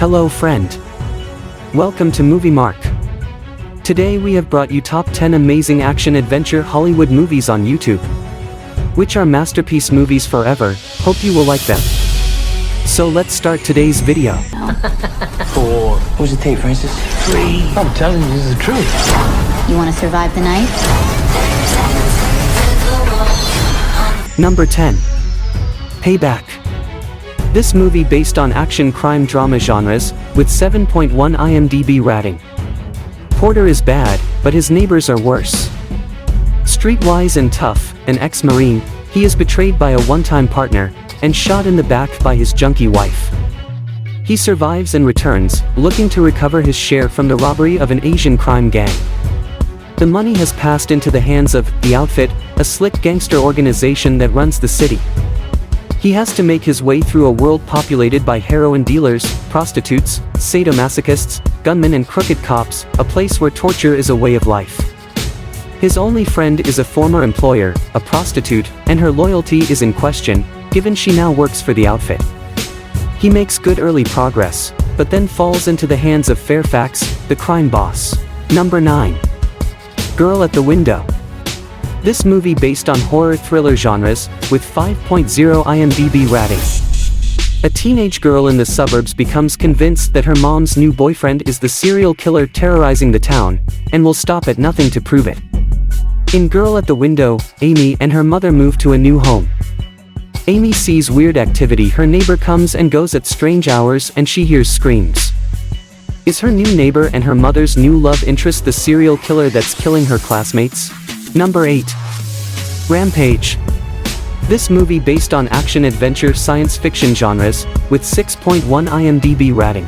Hello friend. Welcome to MovieMark. Today we have brought you top 10 amazing action-adventure Hollywood movies on YouTube. Which are masterpiece movies forever, hope you will like them. So let's start today's video. 4. What does it take, Francis? 3. I'm telling you, this is the truth. You want to survive the night? Number 10. Payback. This movie based on action crime drama genres, with 7.1 imdb rating. Porter is bad, but his neighbors are worse. Streetwise and tough, an ex-Marine, he is betrayed by a one-time partner, and shot in the back by his junkie wife. He survives and returns, looking to recover his share from the robbery of an Asian crime gang. The money has passed into the hands of The Outfit, a slick gangster organization that runs the city. He has to make his way through a world populated by heroin dealers, prostitutes, sadomasochists, gunmen and crooked cops, a place where torture is a way of life. His only friend is a former employer, a prostitute, and her loyalty is in question, given she now works for The Outfit. He makes good early progress, but then falls into the hands of Fairfax, the crime boss. Number 9. Girl at the Window. This movie based on horror thriller genres, with 5.0 imdb rating. A teenage girl in the suburbs becomes convinced that her mom's new boyfriend is the serial killer terrorizing the town, and will stop at nothing to prove it. In Girl at the Window, Amy and her mother move to a new home. Amy sees weird activity. Her neighbor comes and goes at strange hours and she hears screams. Is her new neighbor and her mother's new love interest the serial killer that's killing her classmates? Number 8. Rampage. This movie based on action-adventure science fiction genres, with 6.1 imdb rating.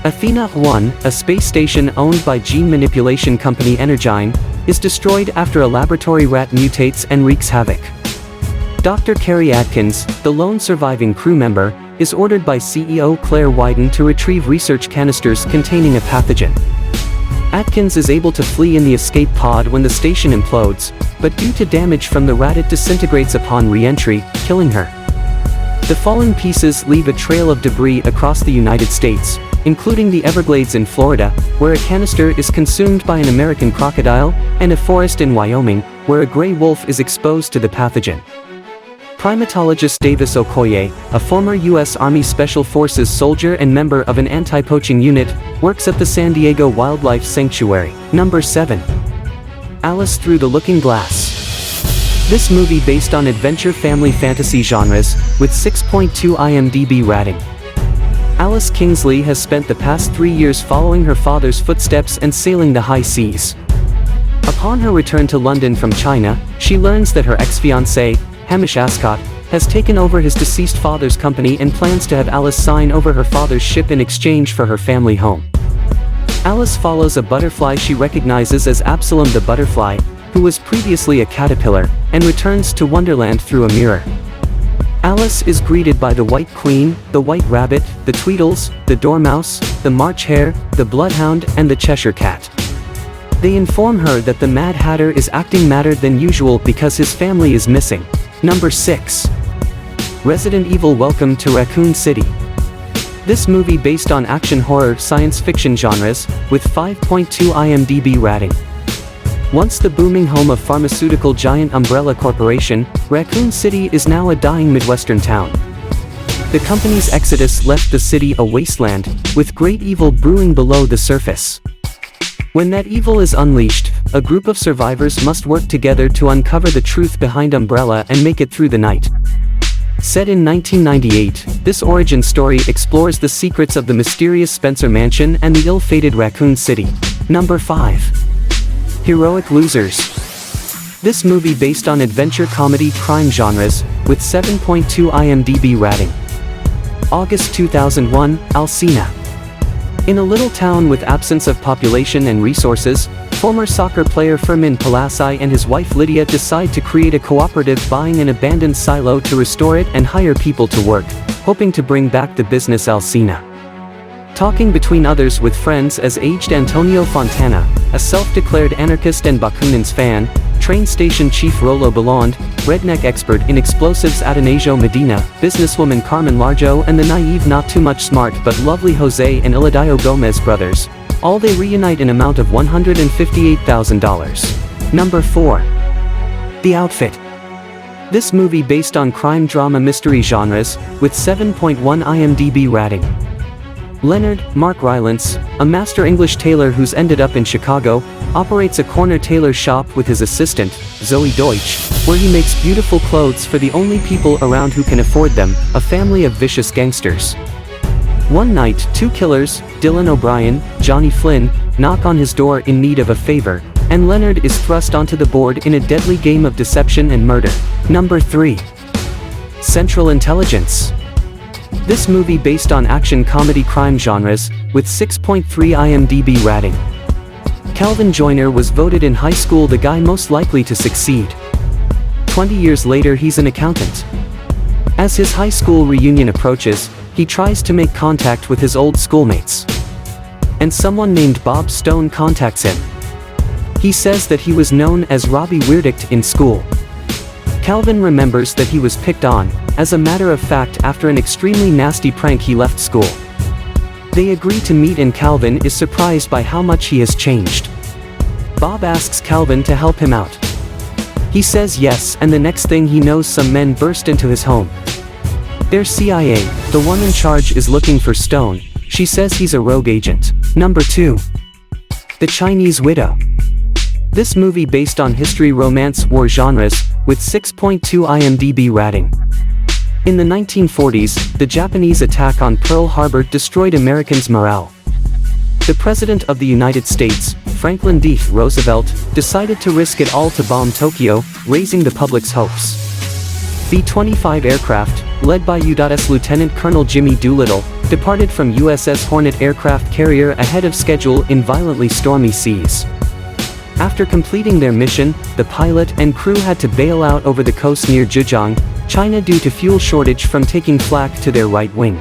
Athena 1, a space station owned by gene manipulation company Energyne, is destroyed after a laboratory rat mutates and wreaks havoc. Dr. Carrie Atkins, the lone surviving crew member, is ordered by CEO Claire Wyden to retrieve research canisters containing a pathogen. Atkins is able to flee in the escape pod when the station implodes, but due to damage from the rat it disintegrates upon re-entry, killing her. The fallen pieces leave a trail of debris across the United States, including the Everglades in Florida, where a canister is consumed by an American crocodile, and a forest in Wyoming, where a gray wolf is exposed to the pathogen. Primatologist Davis Okoye, a former U.S. Army Special Forces soldier and member of an anti-poaching unit, works at the San Diego Wildlife Sanctuary. Number 7. Alice Through the Looking Glass. This movie based on adventure family fantasy genres, with 6.2 imdb rating. Alice Kingsley has spent the past 3 years following her father's footsteps and sailing the high seas. Upon her return to London from China, she learns that her ex-fiancé, Hamish Ascot, has taken over his deceased father's company and plans to have Alice sign over her father's ship in exchange for her family home. Alice follows a butterfly she recognizes as Absalom the butterfly, who was previously a caterpillar, and returns to Wonderland through a mirror. Alice is greeted by the White Queen, the White Rabbit, the Tweedles, the Dormouse, the March Hare, the Bloodhound, and the Cheshire Cat. They inform her that the Mad Hatter is acting madder than usual because his family is missing. Number 6. Resident Evil Welcome to Raccoon City. This movie based on action horror science fiction genres, with 5.2 imdb rating. Once the booming home of pharmaceutical giant Umbrella Corporation, Raccoon City is now a dying Midwestern town. The company's exodus left the city a wasteland, with great evil brewing below the surface. When that evil is unleashed, a group of survivors must work together to uncover the truth behind Umbrella and make it through the night. Set in 1998, this origin story explores the secrets of the mysterious Spencer Mansion and the ill-fated Raccoon City. Number 5. Heroic Losers. This movie based on adventure comedy crime genres, with 7.2 imdb rating. August 2001, Alcina. In a little town with absence of population and resources, former soccer player Fermin Palasai and his wife Lydia decide to create a cooperative buying an abandoned silo to restore it and hire people to work, hoping to bring back the business Alcina. Talking between others with friends as aged Antonio Fontana, a self-declared anarchist and Bakunin's fan, train station chief Rolo Belond, redneck expert in explosives Atanasio Medina, businesswoman Carmen Largo, and the naive not too much smart but lovely Jose and Iladio Gomez brothers. All they reunite an amount of $158,000. Number 4. The Outfit. This movie based on crime drama mystery genres, with 7.1 IMDb rating. Leonard Mark Rylance, a master English tailor who's ended up in Chicago, operates a corner tailor shop with his assistant, Zoe Deutsch, where he makes beautiful clothes for the only people around who can afford them, a family of vicious gangsters. One night, two killers, Dylan O'Brien, Johnny Flynn, knock on his door in need of a favor, and Leonard is thrust onto the board in a deadly game of deception and murder. Number 3. Central Intelligence. This movie based on action comedy crime genres, with 6.3 IMDb rating. Calvin Joyner was voted in high school the guy most likely to succeed. 20 years later he's an accountant. As his high school reunion approaches, he tries to make contact with his old schoolmates. And someone named Bob Stone contacts him. He says that he was known as Robbie Weirdict in school. Calvin remembers that he was picked on, as a matter of fact, after an extremely nasty prank he left school. They agree to meet and Calvin is surprised by how much he has changed. Bob asks Calvin to help him out. He says yes, and the next thing he knows some men burst into his home. They're CIA, the one in charge is looking for Stone. She says he's a rogue agent. Number 2. The Chinese Widow. This movie based on history romance war genres, with 6.2 IMDb rating. In the 1940s, the Japanese attack on Pearl Harbor destroyed Americans' morale. The President of the United States, Franklin D. Roosevelt, decided to risk it all to bomb Tokyo, raising the public's hopes. B-25 aircraft, led by U.S. Lieutenant Colonel Jimmy Doolittle, departed from USS Hornet aircraft carrier ahead of schedule in violently stormy seas. After completing their mission, the pilot and crew had to bail out over the coast near Zhejiang, China due to fuel shortage from taking flak to their right wing.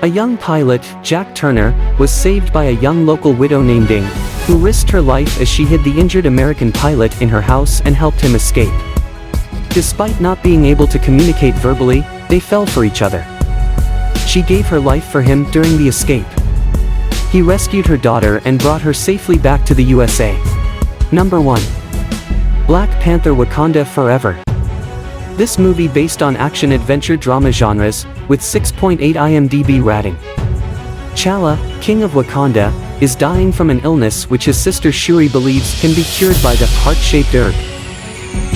A young pilot, Jack Turner, was saved by a young local widow named Ding, who risked her life as she hid the injured American pilot in her house and helped him escape. Despite not being able to communicate verbally, they fell for each other. She gave her life for him during the escape. He rescued her daughter and brought her safely back to the USA. Number 1. Black Panther: Wakanda Forever. This movie based on action-adventure drama genres, with 6.8 IMDb rating. T'Challa, King of Wakanda, is dying from an illness which his sister Shuri believes can be cured by the heart-shaped herb.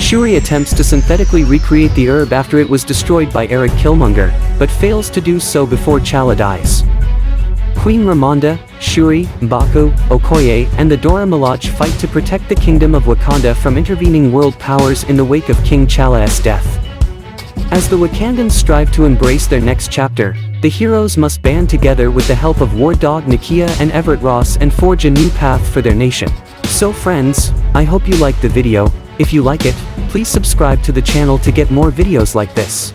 Shuri attempts to synthetically recreate the herb after it was destroyed by Eric Killmonger, but fails to do so before T'Challa dies. Queen Ramonda, Shuri, M'Baku, Okoye, and the Dora Milaje fight to protect the Kingdom of Wakanda from intervening world powers in the wake of King T'Challa's death. As the Wakandans strive to embrace their next chapter, the heroes must band together with the help of War Dog Nakia and Everett Ross and forge a new path for their nation. So friends, I hope you liked the video. If you like it, please subscribe to the channel to get more videos like this.